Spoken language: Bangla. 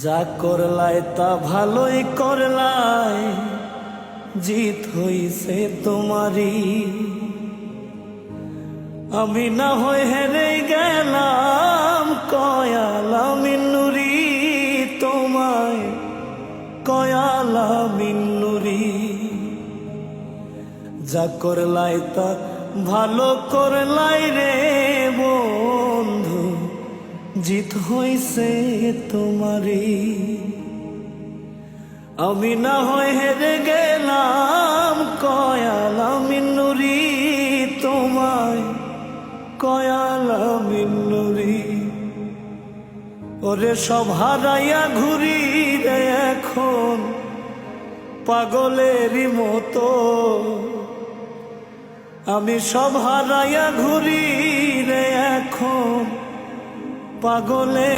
যা করলাই তা ভালোই করলাই, জিত হইছে তোমারই। আমি না হয় হেরে গেলাম, কয়ালামিন নুরি তোমায়, কয়ালামিন নুরি। যা করলাই তা ভালো করলাই রে বন্ধু, জিত হইছে তোমারই। আমি না হয় হেরে গেলাম, কয়ালামিন নুরি তোমায়, কয়ালামিন নুরি। ওরে সব হারাইয়া ঘুরি রে এখন পাগলেরই মতো, আমি সব হারাইয়া ঘুরি রে এখন পাগলে।